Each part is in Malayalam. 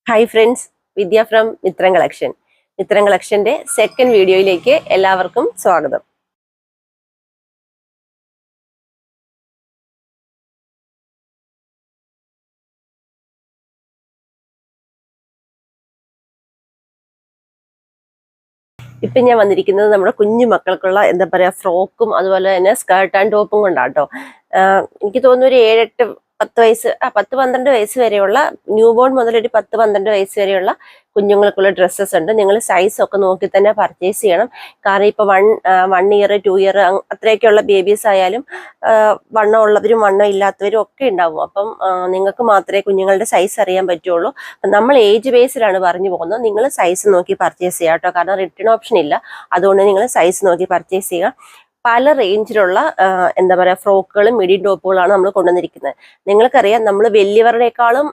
Hi friends, Vidya from Mithram collection. Mithram കളക്ഷന്റെ സെക്കൻഡ് വീഡിയോയിലേക്ക് എല്ലാവർക്കും സ്വാഗതം. ഇപ്പം ഞാൻ വന്നിരിക്കുന്നത് നമ്മുടെ കുഞ്ഞു മക്കൾക്കുള്ള എന്താ പറയുക ഫ്രോക്കും അതുപോലെ തന്നെ സ്കേർട്ട് ആൻഡ് ടോപ്പും കൊണ്ടാട്ടോ. എനിക്ക് തോന്നുന്നു ഒരു 7-8-10 വയസ്സ് 10-12 വയസ്സ് വരെയുള്ള ന്യൂ ബോൺ മുതൽ ഒരു 10-12 വയസ്സ് വരെയുള്ള കുഞ്ഞുങ്ങൾക്കുള്ള ഡ്രസ്സസ് ഉണ്ട്. നിങ്ങൾ സൈസ് ഒക്കെ നോക്കി തന്നെ പർച്ചേസ് ചെയ്യണം. കാരണം ഇപ്പൊ 1 ഇയർ 2 ഇയർ അത്രയൊക്കെയുള്ള ബേബീസ് ആയാലും വണ്ണം ഉള്ളവരും വണ്ണം ഇല്ലാത്തവരും ഒക്കെ ഉണ്ടാവും. അപ്പം നിങ്ങൾക്ക് മാത്രമേ കുഞ്ഞുങ്ങളുടെ സൈസ് അറിയാൻ പറ്റുള്ളൂ. നമ്മൾ ഏജ് ബേസിലാണ് പറഞ്ഞു പോകുന്നത്. നിങ്ങൾ സൈസ് നോക്കി പർച്ചേസ് ചെയ്യുക കേട്ടോ. കാരണം റിട്ടേൺ ഓപ്ഷൻ ഇല്ല. അതുകൊണ്ട് നിങ്ങൾ സൈസ് നോക്കി പർച്ചേസ് ചെയ്യുക. പല റേഞ്ചിലുള്ള എന്താ പറയുക ഫ്രോക്കുകളും മിഡി ടോപ്പുകളാണ് നമ്മൾ കൊണ്ടുവന്നിരിക്കുന്നത്. നിങ്ങൾക്കറിയാം, നമ്മൾ വലിയവരുടെക്കാളും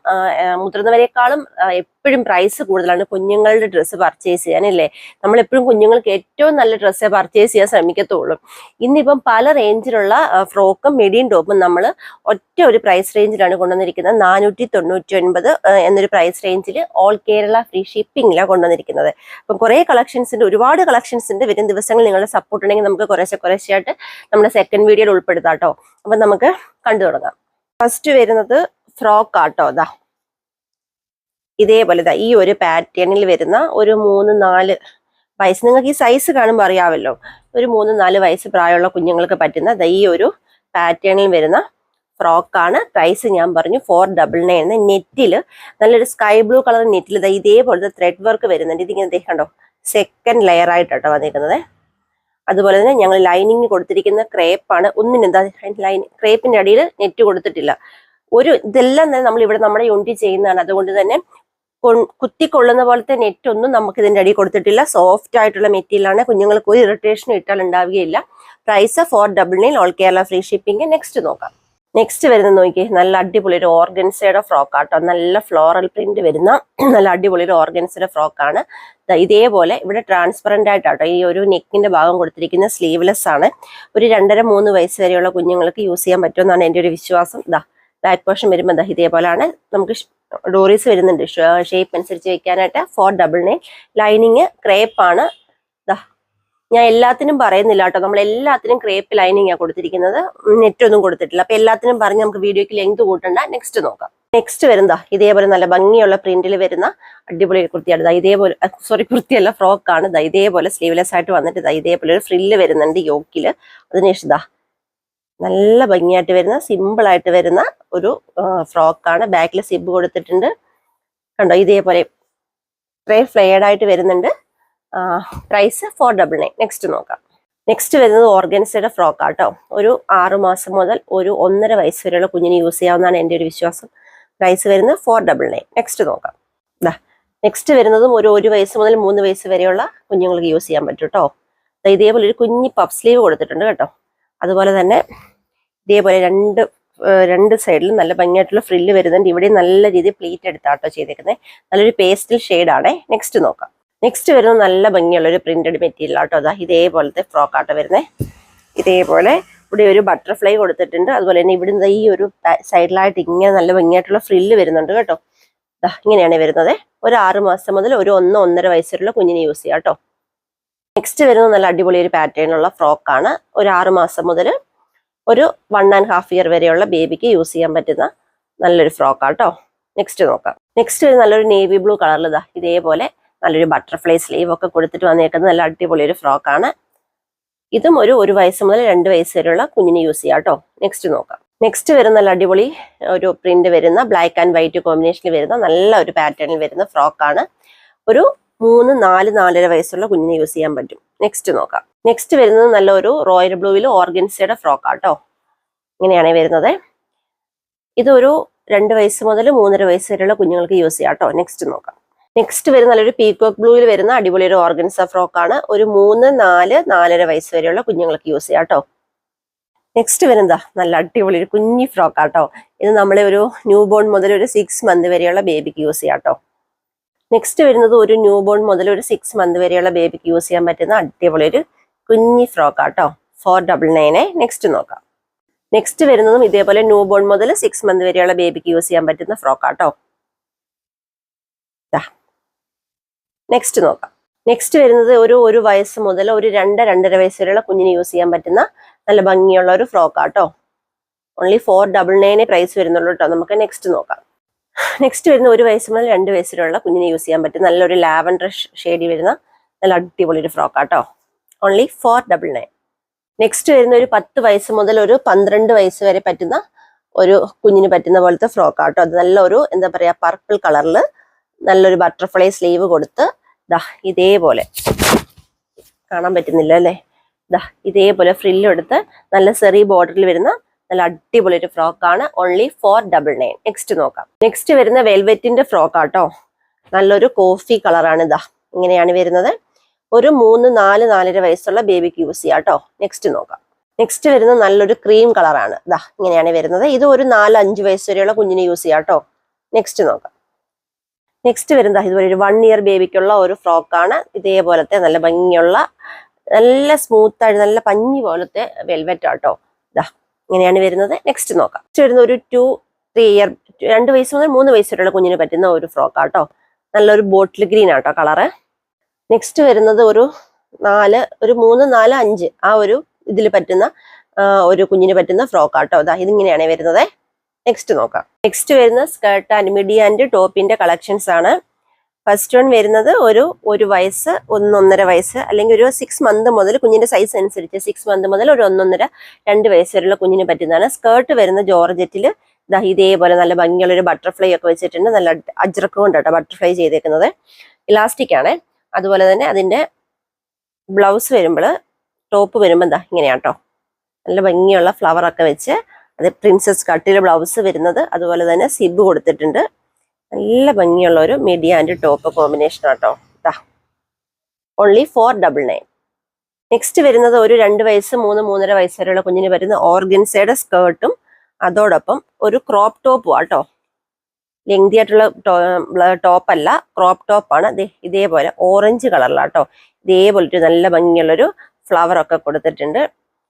മുതിർന്നവരെക്കാളും എപ്പോഴും പ്രൈസ് കൂടുതലാണ് കുഞ്ഞുങ്ങളുടെ ഡ്രസ്സ് പർച്ചേസ് ചെയ്യാനല്ലേ. നമ്മളെപ്പോഴും കുഞ്ഞുങ്ങൾക്ക് ഏറ്റവും നല്ല ഡ്രസ്സേ പർച്ചേസ് ചെയ്യാൻ ശ്രമിക്കത്തുള്ളൂ. ഇന്നിപ്പം പല റേഞ്ചിലുള്ള ഫ്രോക്കും മിഡിയും ടോപ്പും നമ്മൾ ഒറ്റ ഒരു പ്രൈസ് റേഞ്ചിലാണ് കൊണ്ടുവന്നിരിക്കുന്നത്. 499 എന്നൊരു പ്രൈസ് റേഞ്ചിൽ ഓൾ കേരള ഫ്രീ ഷിപ്പിംഗിലാണ് കൊണ്ടുവന്നിരിക്കുന്നത്. അപ്പം കുറേ കളക്ഷൻസിന്റെ ഒരുപാട് കളക്ഷൻസിന്റെ വരും ദിവസങ്ങളിൽ നിങ്ങളുടെ സപ്പോർട്ട് ഉണ്ടെങ്കിൽ നമുക്ക് കുറേശ്ശെയായിട്ട് നമ്മുടെ സെക്കൻഡ് വീഡിയോയിൽ ഉൾപ്പെടുത്താം കേട്ടോ. അപ്പം നമുക്ക് കണ്ടു തുടങ്ങാം. ഫസ്റ്റ് വരുന്നത് ഫ്രോക്ക് ആട്ടോ. ഇതേപോലെ ഈ ഒരു പാറ്റേണിൽ വരുന്ന ഒരു 3-4 വയസ്സ്, നിങ്ങൾക്ക് ഈ സൈസ് കാണുമ്പോൾ അറിയാമല്ലോ, ഒരു 3-4 വയസ്സ് പ്രായമുള്ള കുഞ്ഞുങ്ങൾക്ക് പറ്റുന്ന ഈ ഒരു പാറ്റേണിൽ വരുന്ന ഫ്രോക്കാണ്. പ്രൈസ് ഞാൻ പറഞ്ഞു 499. നെറ്റിൽ നല്ലൊരു സ്കൈ ബ്ലൂ കളർ നെറ്റിൽ ഇതേപോലത്തെ ത്രെഡ് വർക്ക് വരുന്നുണ്ട്. ഇതിങ്ങനെ കണ്ടോ, സെക്കൻഡ് ലെയർ ആയിട്ടോ വന്നിരിക്കുന്നത്. അതുപോലെ തന്നെ ഞങ്ങൾ ലൈനിങ് കൊടുത്തിരിക്കുന്ന ക്രേപ്പാണ്. ഒന്നിനെന്താ ക്രേപ്പിന്റെ അടിയിൽ നെറ്റ് കൊടുത്തിട്ടില്ല. ഇതെല്ലാം തന്നെ നമ്മൾ ഇവിടെ നമ്മുടെ യൂണിറ്റ് ചെയ്യുന്നതാണ്. അതുകൊണ്ട് തന്നെ കുത്തിക്കൊള്ളുന്ന പോലത്തെ നെറ്റ് ഒന്നും നമുക്ക് ഇതിന്റെ അടിയിൽ കൊടുത്തിട്ടില്ല. സോഫ്റ്റ് ആയിട്ടുള്ള മെറ്റീരിയലാണ്. കുഞ്ഞുങ്ങൾക്ക് ഒരു ഇറിറ്റേഷനും ഇട്ടാൽ ഉണ്ടാവുകയില്ല. Price 499, all Kerala free shipping. Next നോക്കാം. നെക്സ്റ്റ് വരുന്നത് നോക്കി, നല്ല അടിപൊളി ഒരു ഓർഗൻസയുടെ ഫ്രോക്ക് ആട്ടോ. നല്ല ഫ്ലോറൽ പ്രിന്റ് വരുന്ന നല്ല അടിപൊളി ഒരു ഓർഗൻസയുടെ ഫ്രോക്കാണ്. ഇതേപോലെ ഇവിടെ ട്രാൻസ്പെറന്റ് ആയിട്ടാട്ടോ ഈ ഒരു നെക്കിന്റെ ഭാഗം കൊടുത്തിരിക്കുന്ന. സ്ലീവ്ലെസ് ആണ്. ഒരു 2-3 വയസ്സ് വരെയുള്ള കുഞ്ഞുങ്ങൾക്ക് യൂസ് ചെയ്യാൻ പറ്റുമെന്നാണ് എൻ്റെ ഒരു വിശ്വാസം. ബാക്ക് പോർഷൻ വരുമ്പോൾ ഇതേപോലെയാണ്. നമുക്ക് ഡോറീസ് വരുന്നുണ്ട് ഷേപ്പ് അനുസരിച്ച് വെക്കാനായിട്ട്. 499. ലൈനിങ് ക്രേപ്പാണ്. ഞാൻ എല്ലാത്തിനും പറയുന്നില്ല കേട്ടോ, നമ്മൾ എല്ലാത്തിനും ക്രേപ്പ് ലൈനിങ്ങാണ് കൊടുത്തിരിക്കുന്നത്. നെറ്റൊന്നും കൊടുത്തിട്ടില്ല. അപ്പൊ എല്ലാത്തിനും പറഞ്ഞ് നമുക്ക് വീഡിയോക്ക് ലെങ്ത് കൂട്ടണ്ട. നെക്സ്റ്റ് നോക്കാം. നെക്സ്റ്റ് വരുന്നതാ ഇതേപോലെ നല്ല ഭംഗിയുള്ള പ്രിന്റിൽ വരുന്ന അടിപൊളി കുർത്തിയാണ്. ഇതേപോലെ കുർത്തിയല്ല, ഫ്രോക്കാണ്. ഇതേപോലെ സ്ലീവ്ലെസ് ആയിട്ട് വന്നിട്ട് ഇതേപോലെ ഒരു ഫ്രില്ല് വരുന്നുണ്ട് യോക്കില്. അതിനുശേഷം നല്ല ഭംഗിയായിട്ട് വരുന്ന സിമ്പിൾ ആയിട്ട് വരുന്ന ഒരു ഫ്രോക്കാണ്. ബാക്കിൽ സിബ് കൊടുത്തിട്ടുണ്ട് കണ്ടോ. ഇതേപോലെ ഇത്രയും ഫ്ലെയർഡ് ആയിട്ട് വരുന്നുണ്ട്. പ്രൈസ് 499. നെക്സ്റ്റ് നോക്കാം. നെക്സ്റ്റ് വരുന്നത് ഓർഗൻസയുടെ ഫ്രോക്ക് ആട്ടോ. ഒരു 6 മാസം മുതൽ ഒരു 1.5 വയസ്സ് വരെയുള്ള കുഞ്ഞിന് യൂസ് ചെയ്യാവുന്നതാണ് എൻ്റെ ഒരു വിശ്വാസം. പ്രൈസ് വരുന്നത് 499. നെക്സ്റ്റ് നോക്കാം. നെക്സ്റ്റ് വരുന്നതും ഒരു 1 വയസ്സ് മുതൽ 3 വയസ്സ് വരെയുള്ള കുഞ്ഞുങ്ങൾക്ക് യൂസ് ചെയ്യാൻ പറ്റും കേട്ടോ. ഇതേപോലെ ഒരു കുഞ്ഞി പഫ് സ്ലീവ് കൊടുത്തിട്ടുണ്ട് കേട്ടോ. അതുപോലെ തന്നെ ഇതേപോലെ രണ്ട് സൈഡിലും നല്ല ഭംഗിയായിട്ടുള്ള ഫ്രില്ല് വരുന്നുണ്ട്. ഇവിടെ നല്ല രീതിയിൽ പ്ലീറ്റ് എടുത്താട്ടോ ചെയ്തേക്കുന്നത്. നല്ലൊരു പേസ്റ്റൽ ഷെയ്ഡാണേ. നെക്സ്റ്റ് നോക്കാം. നെക്സ്റ്റ് വരുന്നത് നല്ല ഭംഗിയുള്ള ഒരു പ്രിന്റഡ് മെറ്റീരിയൽ ആട്ടോ. ഇതേപോലത്തെ ഫ്രോക്ക് ആട്ടോ വരുന്നത്. ഇതേപോലെ ഇവിടെ ഒരു ബട്ടർഫ്ലൈ കൊടുത്തിട്ടുണ്ട്. അതുപോലെ തന്നെ ഇവിടുന്ന് ഈ ഒരു സൈഡിലായിട്ട് ഇങ്ങനെ നല്ല ഭംഗിയായിട്ടുള്ള ഫ്രില്ല് വരുന്നുണ്ട് കേട്ടോ. ഇങ്ങനെയാണ് വരുന്നത്. ഒരു 6 മാസം മുതൽ ഒരു 1-1.5 വയസ്സുള്ള കുഞ്ഞിന് യൂസ് ചെയ്യാം കേട്ടോ. നെക്സ്റ്റ് വരുന്നത് നല്ല അടിപൊളി ഒരു പാറ്റേണുള്ള ഫ്രോക്കാണ്. ഒരു 6 മാസം മുതൽ ഒരു 1.5 ഇയർ വരെയുള്ള ബേബിക്ക് യൂസ് ചെയ്യാൻ പറ്റുന്ന നല്ലൊരു ഫ്രോക്കാട്ടോ. നെക്സ്റ്റ് നോക്കാം. നെക്സ്റ്റ് നല്ലൊരു നേവി ബ്ലൂ കളറിൽ ഇതേപോലെ നല്ലൊരു ബട്ടർഫ്ലൈ സ്ലീവ് ഒക്കെ കൊടുത്തിട്ട് വന്നേക്കുന്നത് നല്ല അടിപൊളി ഒരു ഫ്രോക്കാണ്. ഇതും ഒരു 1 വയസ്സ് മുതൽ 2 വയസ്സ് വരെയുള്ള കുഞ്ഞിന് യൂസ് ചെയ്യാം കേട്ടോ. നെക്സ്റ്റ് നോക്കാം. നെക്സ്റ്റ് വരുന്ന നല്ല അടിപൊളി ഒരു പ്രിന്റ് വരുന്ന ബ്ലാക്ക് ആൻഡ് വൈറ്റ് കോമ്പിനേഷനിൽ വരുന്ന നല്ല ഒരു പാറ്റേണിൽ വരുന്ന ഫ്രോക്കാണ്. ഒരു 3-4-4.5 വയസ്സുള്ള കുഞ്ഞിന് യൂസ് ചെയ്യാൻ പറ്റും. നെക്സ്റ്റ് നോക്കാം. നെക്സ്റ്റ് വരുന്നത് നല്ലൊരു റോയൽ ബ്ലൂവിൽ ഓർഗൻസയുടെ ഫ്രോക്കാട്ടോ. ഇങ്ങനെയാണ് വരുന്നത്. ഇതൊരു 2 വയസ്സ് മുതൽ 3.5 വയസ്സ് വരെയുള്ള കുഞ്ഞുങ്ങൾക്ക് യൂസ് ചെയ്യാം കേട്ടോ. നെക്സ്റ്റ് നോക്കാം. നെക്സ്റ്റ് വരുന്ന നല്ലൊരു പീകോക്ക് ബ്ലൂവിൽ വരുന്ന അടിപൊളി ഒരു ഓർഗൻസ ഫ്രോക്കാണ്. ഒരു 3-4-4.5 വയസ്സ് വരെയുള്ള കുഞ്ഞുങ്ങൾക്ക് യൂസ് ചെയ്യാം കേട്ടോ. നെക്സ്റ്റ് വരുന്നതാ നല്ല അടിപൊളി ഒരു കുഞ്ഞി ഫ്രോക്കാട്ടോ. ഇത് നമ്മളെ ഒരു ന്യൂ ബോൺ മുതൽ ഒരു 6 മന്ത് വരെയുള്ള ബേബിക്ക് യൂസ് ചെയ്യാം കേട്ടോ. നെക്സ്റ്റ് വരുന്നത് ഒരു ന്യൂ ബോൺ മുതൽ ഒരു 6 മന്ത് വരെയുള്ള ബേബിക്ക് യൂസ് ചെയ്യാൻ പറ്റുന്ന അടിപൊളി ഒരു കുഞ്ഞി ഫ്രോക്കാട്ടോ. 499. നെക്സ്റ്റ് നോക്കാം. നെക്സ്റ്റ് വരുന്നതും ഇതേപോലെ ന്യൂ ബോൺ മുതൽ 6 മന്ത് വരെയുള്ള ബേബിക്ക് യൂസ് ചെയ്യാൻ പറ്റുന്ന ഫ്രോക്കാട്ടോ. നെക്സ്റ്റ് നോക്കാം. നെക്സ്റ്റ് വരുന്നത് ഒരു വയസ്സ് മുതൽ ഒരു 2-2.5 വയസ്സ് വരെയുള്ള കുഞ്ഞിന് യൂസ് ചെയ്യാൻ പറ്റുന്ന നല്ല ഭംഗിയുള്ള ഒരു ഫ്രോക്കാട്ടോ. ഓൺലി 499 പ്രൈസ് വരുന്നുള്ളൂ കേട്ടോ. നമുക്ക് നെക്സ്റ്റ് നോക്കാം. നെക്സ്റ്റ് വരുന്ന 1 വയസ്സ് മുതൽ 2 വയസ്സ് വരെയുള്ള കുഞ്ഞിന് യൂസ് ചെയ്യാൻ പറ്റുന്ന നല്ലൊരു ലാവൻഡർ ഷെയ്ഡിൽ വരുന്ന നല്ല അടിപൊളി ഒരു ഫ്രോക്കാട്ടോ. ഓൺലി 499. നെക്സ്റ്റ് വരുന്ന ഒരു 10 വയസ്സ് മുതൽ ഒരു 12 വയസ്സ് വരെ പറ്റുന്ന ഒരു കുഞ്ഞിന് പറ്റുന്ന പോലത്തെ ഫ്രോക്കാട്ടോ. അത് നല്ലൊരു എന്താ പറയാ പർപ്പിൾ കളറിൽ നല്ലൊരു ബട്ടർഫ്ലൈ സ്ലീവ് കൊടുത്ത് ദാ ഇതേപോലെ കാണാൻ പറ്റുന്നില്ല അല്ലേ, ദാ ഇതേപോലെ ഫ്രില്ല് എടുത്ത് നല്ല സെറി ബോർഡറിൽ വരുന്ന നല്ല അടിപൊളി ഒരു ഫ്രോക്കാണ്. ഓൺലി 499. നെക്സ്റ്റ് നോക്കാം. നെക്സ്റ്റ് വരുന്ന വെൽവെറ്റിന്റെ ഫ്രോക്കാട്ടോ. നല്ലൊരു കോഫി കളറാണ്. ഇതാ ഇങ്ങനെയാണ് വരുന്നത്. ഒരു 3-4-4.5 വയസ്സുള്ള ബേബിക്ക് യൂസ് ചെയ്യാം കേട്ടോ. നെക്സ്റ്റ് നോക്കാം. നെക്സ്റ്റ് വരുന്ന നല്ലൊരു ക്രീം കളറാണ്. ഇതാ ഇങ്ങനെയാണ് വരുന്നത്. ഇത് ഒരു 4-5 വയസ്സ് വരെയുള്ള കുഞ്ഞിന് യൂസ് ചെയ്യാം കേട്ടോ. നെക്സ്റ്റ് നോക്കാം. നെക്സ്റ്റ് വരുന്നത് ഇതുപോലെ ഒരു 1 ഇയർ ബേബിക്കുള്ള ഒരു ഫ്രോക്കാണ്. ഇതേപോലത്തെ നല്ല ഭംഗിയുള്ള നല്ല സ്മൂത്തായിട്ട് നല്ല പഞ്ഞി പോലത്തെ വെൽവെറ്റ് ആട്ടോ. ഇതാ ഇങ്ങനെയാണ് വരുന്നത്. നെക്സ്റ്റ് നോക്കാം. നെക്സ്റ്റ് വരുന്ന ഒരു 2-3 ഇയർ 2 വയസ്സ് മുതൽ 3 വയസ്സ് വരെയുള്ള കുഞ്ഞിന് പറ്റുന്ന ഒരു ഫ്രോക്കാട്ടോ. നല്ലൊരു ബോട്ടിൽ ഗ്രീൻ ആട്ടോ കളറ്. നെക്സ്റ്റ് വരുന്നത് ഒരു 3-4-5 ആ ഒരു ഇതിൽ പറ്റുന്ന ഒരു കുഞ്ഞിന് പറ്റുന്ന ഫ്രോക്കാട്ടോ. അതാ ഇതിങ്ങനെയാണ് വരുന്നത്. നെക്സ്റ്റ് നോക്കാം. നെക്സ്റ്റ് വരുന്ന സ്കേർട്ട് ആൻഡ് മിഡി ആൻഡ് ടോപ്പിന്റെ കളക്ഷൻസ് ആണ്. ഫസ്റ്റ് വൺ വരുന്നത് ഒരു വയസ്സ് 1-1.5 വയസ്സ് അല്ലെങ്കിൽ ഒരു 6 മന്ത് മുതൽ കുഞ്ഞിന്റെ സൈസ് അനുസരിച്ച് 6 മന്ത് മുതൽ ഒരു 1-1.5-2 വയസ്സ് വരെയുള്ള കുഞ്ഞിന് പറ്റുന്നതാണ്. സ്കേർട്ട് വരുന്ന ജോർജറ്റിൽ ദാ ഇതേപോലെ നല്ല ഭംഗിയുള്ള ഒരു ബട്ടർഫ്ലൈ ഒക്കെ വെച്ചിട്ടുണ്ട്. നല്ല അജ്രക്ക് കൊണ്ടാട്ടോ ബട്ടർഫ്ലൈ ചെയ്തേക്കുന്നത്. ഇലാസ്റ്റിക് ആണ്. അതുപോലെ തന്നെ അതിന്റെ ബ്ലൗസ് വരുമ്പോൾ ടോപ്പ് വരുമ്പോൾ എന്താ ഇങ്ങനെയാട്ടോ നല്ല ഭംഗിയുള്ള ഫ്ലവർ ഒക്കെ വെച്ച് അത് പ്രിൻസസ് കട്ടിൽ ബ്ലൗസ് വരുന്നത്. അതുപോലെ തന്നെ സിബ് കൊടുത്തിട്ടുണ്ട്. നല്ല ഭംഗിയുള്ള ഒരു മിഡി ആൻഡ് ടോപ്പ് കോമ്പിനേഷൻ ആട്ടോ. ഓൺലി 499. നെക്സ്റ്റ് വരുന്നത് ഒരു 2 വയസ്സ് 3-3.5 വയസ്സ് വരെയുള്ള കുഞ്ഞിന് വരുന്ന ഓർഗൻസയുടെ സ്കേർട്ടും അതോടൊപ്പം ഒരു ക്രോപ്പ് ടോപ്പും ആട്ടോ. ലെങ്തി ആയിട്ടുള്ള ടോപ്പല്ല, ക്രോപ്പ് ടോപ്പാണ്. ഇതേപോലെ ഓറഞ്ച് കളറിലാട്ടോ. ഇതേപോലെ ഒരു നല്ല ഭംഗിയുള്ളൊരു ഫ്ലവർ ഒക്കെ കൊടുത്തിട്ടുണ്ട്.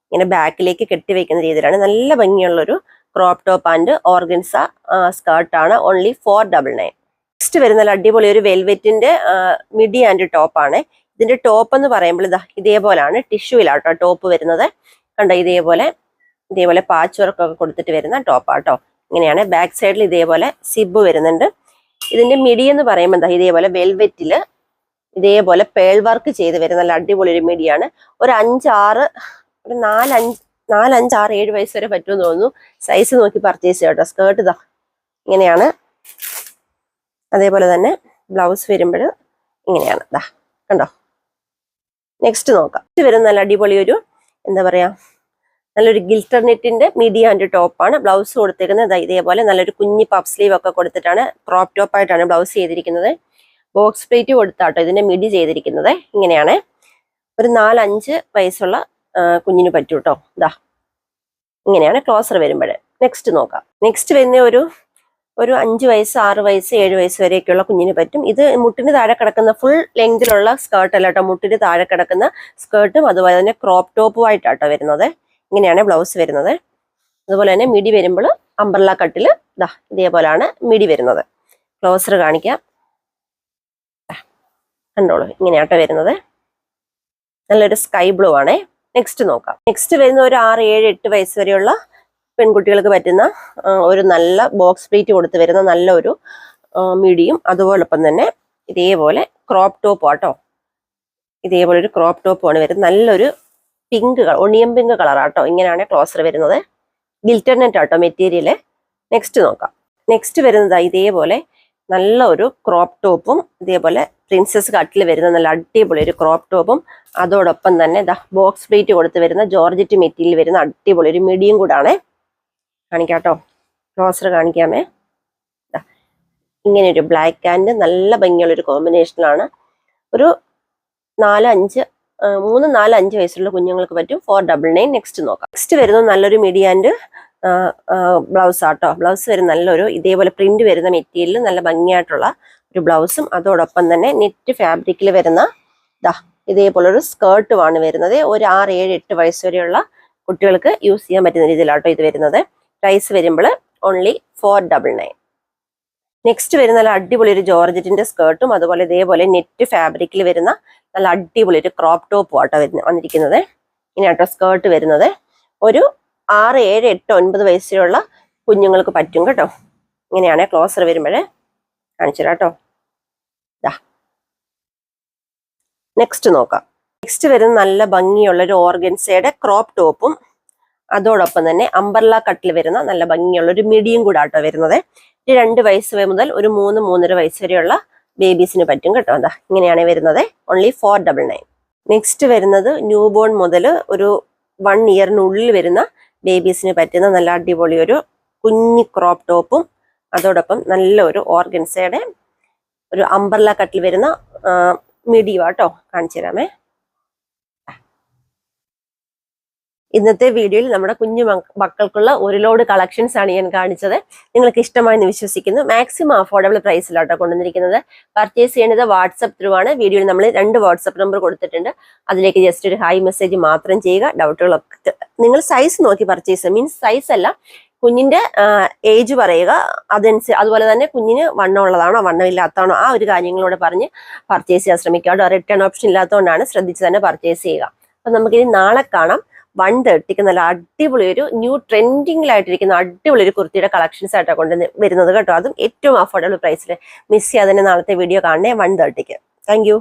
ഇങ്ങനെ ബാക്കിലേക്ക് കെട്ടിവെക്കുന്ന രീതിയിലാണ്. നല്ല ഭംഗിയുള്ളൊരു ക്രോപ്പ് ടോപ്പ് ആൻഡ് ഓർഗൻസ സ്കേർട്ടാണ്. ഓൺലി 499. നെക്സ്റ്റ് വരുന്ന നല്ല അടിപൊളി ഒരു വെൽവെറ്റിന്റെ മിഡി ആൻഡ് ടോപ്പാണ്. ഇതിന്റെ ടോപ്പ് എന്ന് പറയുമ്പോൾ ഇതാ ഇതേപോലെയാണ് ടിഷ്യൂയിലാട്ടോ ടോപ്പ് വരുന്നത്. കണ്ടോ ഇതേപോലെ പാച്ച് വർക്ക് ഒക്കെ കൊടുത്തിട്ട് വരുന്ന ടോപ്പാട്ടോ. ഇങ്ങനെയാണ്. ബാക്ക് സൈഡിൽ ഇതേപോലെ സിബ് വരുന്നുണ്ട്. ഇതിന്റെ മിഡി എന്ന് പറയുമ്പോൾ എന്താ ഇതേപോലെ വെൽവെറ്റില് ഇതേപോലെ പേൾ വർക്ക് ചെയ്ത് വരുന്ന നല്ല അടിപൊളി ഒരു മിഡിയാണ്. ഒരു 4-5-6-7 വയസ്സ് വരെ പറ്റുമെന്ന് തോന്നുന്നു. സൈസ് നോക്കി പർച്ചേസ് ചെയ്യാം കേട്ടോ. സ്കേർട്ട് ഇതാ ഇങ്ങനെയാണ്. അതേപോലെ തന്നെ ബ്ലൗസ് വരുമ്പോൾ ഇങ്ങനെയാണ്. ഇതാ കണ്ടോ. നെക്സ്റ്റ് നോക്കാം. ഇത് വരുന്ന നല്ല അടിപൊളി ഒരു എന്താ പറയാ നല്ലൊരു ഗിൽറ്റർ നെറ്റിന്റെ മിഡി ആൻഡ് ടോപ്പാണ്. ബ്ലൗസ് കൊടുത്തേക്കുന്നത് ഇതേപോലെ നല്ലൊരു കുഞ്ഞി പഫ് സ്ലീവ് ഒക്കെ കൊടുത്തിട്ടാണ് ക്രോപ്പ് ടോപ്പ് ആയിട്ടാണ് ബ്ലൗസ് ചെയ്തിരിക്കുന്നത്. ബോക്സ് പ്ലേറ്റ് കൊടുത്താട്ടോ ഇതിന്റെ മിഡി ചെയ്തിരിക്കുന്നത്. ഇങ്ങനെയാണ്. ഒരു 4-5 വയസ്സുള്ള കുഞ്ഞിന് പറ്റും കേട്ടോ. ഇതാ ഇങ്ങനെയാണ് ക്ലോസർ വരുമ്പോൾ. നെക്സ്റ്റ് നോക്കാം. നെക്സ്റ്റ് വരുന്ന ഒരു 5 വയസ്സ് 6 വയസ്സ് 7 വയസ്സ് വരെയൊക്കെയുള്ള കുഞ്ഞിന് പറ്റും. ഇത് മുട്ടിന് താഴെ കിടക്കുന്ന ഫുൾ ലെങ്തിലുള്ള സ്കേർട്ട് അല്ല കേട്ടോ. മുട്ടിന് താഴെ കിടക്കുന്ന സ്കേർട്ടും അതുപോലെ തന്നെ ക്രോപ്പ് ടോപ്പുമായിട്ടാട്ടോ വരുന്നത്. ഇങ്ങനെയാണ് ബ്ലൗസ് വരുന്നത്. അതുപോലെ തന്നെ മിഡി വരുമ്പോൾ അംബ്രല്ല കട്ടിൽ ഇതാ ഇതേപോലെയാണ് മിഡി വരുന്നത്. ക്ലോസർ കാണിക്കാം. കണ്ടോളൂ ഇങ്ങനെയാട്ടോ വരുന്നത്. നല്ലൊരു സ്കൈ ബ്ലൂ ആണ്. നെക്സ്റ്റ് നോക്കാം. നെക്സ്റ്റ് വരുന്ന ഒരു 6-7-8 വയസ്സ് വരെയുള്ള പെൺകുട്ടികൾക്ക് പറ്റുന്ന ഒരു നല്ല ബോക്സ് പ്ലേറ്റ് കൊടുത്ത് വരുന്ന നല്ലൊരു മിഡിയും അതുപോലൊപ്പം തന്നെ ഇതേപോലെ ക്രോപ്പ് ടോപ്പ് ആട്ടോ. ഇതേപോലെ ഒരു ക്രോപ്പ് ടോപ്പാണ് വരുന്നത്. നല്ലൊരു ഒണിയൻ പിങ്ക് കളറാട്ടോ. ഇങ്ങനെയാണ് ക്ലോസർ വരുന്നത്. ഗിൽറ്റർ നെറ്റ് ആട്ടോ മെറ്റീരിയല്. നെക്സ്റ്റ് നോക്കാം. നെക്സ്റ്റ് വരുന്നത് ഇതേപോലെ നല്ല ഒരു ക്രോപ്പ് ടോപ്പും ഇതേപോലെ പ്രിൻസസ് കട്ടിൽ വരുന്ന നല്ല അടിപൊളി ഒരു ക്രോപ്പ് ടോപ്പും അതോടൊപ്പം തന്നെ ബോക്സ് പ്ലേറ്റ് കൊടുത്ത് വരുന്ന ജോർജറ്റ് മെറ്റീരിയൽ വരുന്ന അടിപൊളി ഒരു മിഡിയും കൂടാണ്. കാണിക്കാട്ടോ. ക്ലോസർ കാണിക്കാമേ. ഇങ്ങനെ ഒരു ബ്ലാക്ക് ആൻഡ് നല്ല ഭംഗിയുള്ള ഒരു കോമ്പിനേഷനിലാണ്. ഒരു 3-4-5 വയസ്സുള്ള കുഞ്ഞുങ്ങൾക്ക് പറ്റും. 499. നെക്സ്റ്റ് നോക്കാം. നെക്സ്റ്റ് വരുന്നത് നല്ലൊരു മിഡി ആൻഡ് ബ്ലൗസ് ആട്ടോ. ബ്ലൗസ് വരുന്ന നല്ലൊരു ഇതേപോലെ പ്രിന്റ് വരുന്ന മെറ്റീരിയൽ നല്ല ഭംഗിയായിട്ടുള്ള ഒരു ബ്ലൗസും അതോടൊപ്പം തന്നെ നെറ്റ് ഫാബ്രിക്കിൽ വരുന്ന ഇതേപോലൊരു സ്കേർട്ടുമാണ് വരുന്നത്. ഒരു 6-7-8 വയസ്സ് വരെയുള്ള കുട്ടികൾക്ക് യൂസ് ചെയ്യാൻ പറ്റുന്ന രീതിയിലാട്ടോ ഇത് വരുന്നത്. പ്രൈസ് വരുമ്പോൾ ഓൺലി 499. നെക്സ്റ്റ് വരുന്ന നല്ല അടിപൊളി ഒരു ജോർജറ്റിന്റെ സ്കേർട്ടും അതുപോലെ ഇതേപോലെ നെറ്റ് ഫാബ്രിക്കിൽ വരുന്ന നല്ല അടിപൊളി ഒരു ക്രോപ്പ് ടോപ്പും ആട്ടോ വന്നിരിക്കുന്നത്. ഇങ്ങനെയാട്ടോ സ്കേർട്ട് വരുന്നത്. ഒരു 6, 7, 8, 9 വയസ്സിലുള്ള കുഞ്ഞുങ്ങൾക്ക് പറ്റും കേട്ടോ. ഇങ്ങനെയാണ് ക്ലോസർ വരുമ്പോഴേ കാണിച്ചു തരാം കേട്ടോ. നെക്സ്റ്റ് നോക്കാം. നെക്സ്റ്റ് വരുന്ന നല്ല ഭംഗിയുള്ള ഒരു ഓർഗൻസയുടെ ക്രോപ്പ് ടോപ്പും അതോടൊപ്പം തന്നെ അംബർല കട്ടിൽ വരുന്ന നല്ല ഭംഗിയുള്ള ഒരു മിഡിയും കൂടെ ആട്ടോ വരുന്നത്. 2 വയസ്സ് മുതൽ ഒരു 3, 3.5 വയസ്സ് വരെയുള്ള ബേബീസിന് പറ്റും കേട്ടോ. എന്താ ഇങ്ങനെയാണ് വരുന്നത്. ഓൺലി 499. നെക്സ്റ്റ് വരുന്നത് ന്യൂ ബോൺ മുതൽ ഒരു 1 ഇയറിനുള്ളിൽ വരുന്ന ബേബീസിന് പറ്റുന്ന നല്ല അടിപൊളി ഒരു കുഞ്ഞി ക്രോപ്പ് ടോപ്പും അതോടൊപ്പം നല്ല ഒരു ഓർഗൻസയുടെ ഒരു അംബർല കട്ടിൽ വരുന്ന മിഡിയും ആട്ടോ കാണിച്ചു തരാമേ. ഇന്നത്തെ വീഡിയോയിൽ നമ്മുടെ കുഞ്ഞു മക്കൾക്കുള്ള ഒരു ലോഡ് കളക്ഷൻസ് ആണ് ഞാൻ കാണിച്ചത്. നിങ്ങൾക്ക് ഇഷ്ടമായെന്ന് വിശ്വസിക്കുന്നു. മാക്സിമം അഫോർഡബിൾ പ്രൈസിലാട്ടോ കൊണ്ടുവന്നിരിക്കുന്നത്. പർച്ചേസ് ചെയ്യേണ്ടത് വാട്സപ്പ് ത്രൂ ആണ്. വീഡിയോയിൽ നമ്മൾ 2 വാട്സപ്പ് നമ്പർ കൊടുത്തിട്ടുണ്ട്. അതിലേക്ക് ജസ്റ്റ് ഒരു ഹായ് മെസ്സേജ് മാത്രം ചെയ്യുക. ഡൗട്ടുകളൊക്കെ നിങ്ങൾ സൈസ് നോക്കി പർച്ചേസ് ചെയ്യുക. മീൻസ് സൈസ് അല്ല, കുഞ്ഞിന്റെ ഏജ് പറയുക. അതനുസരിച്ച് അതുപോലെ തന്നെ കുഞ്ഞിന് വണ്ണം ഉള്ളതാണോ വണ്ണം ഇല്ലാത്തതാണോ ആ ഒരു കാര്യങ്ങളോട് പറഞ്ഞ് പർച്ചേസ് ചെയ്യാൻ ശ്രമിക്കുക. റിട്ടേൺ ഓപ്ഷൻ ഇല്ലാത്തതുകൊണ്ടാണ്. ശ്രദ്ധിച്ച് തന്നെ പർച്ചേസ് ചെയ്യുക. അപ്പൊ നമുക്കിനി നാളെ കാണാം. 130 നല്ല അടിപൊളി ഒരു ന്യൂ ട്രെൻഡിങ്ങിലായിട്ടിരിക്കുന്ന അടിപൊളി ഒരു കുർത്തിയുടെ കളക്ഷൻസ് ആയിട്ടാണ് വരുന്നത് കേട്ടോ. അതും ഏറ്റവും അഫോർഡബിൾ പ്രൈസിൽ. മിസ് ചെയ്യാതെ തന്നെ നാളത്തെ വീഡിയോ കാണണേ 130. Thank you.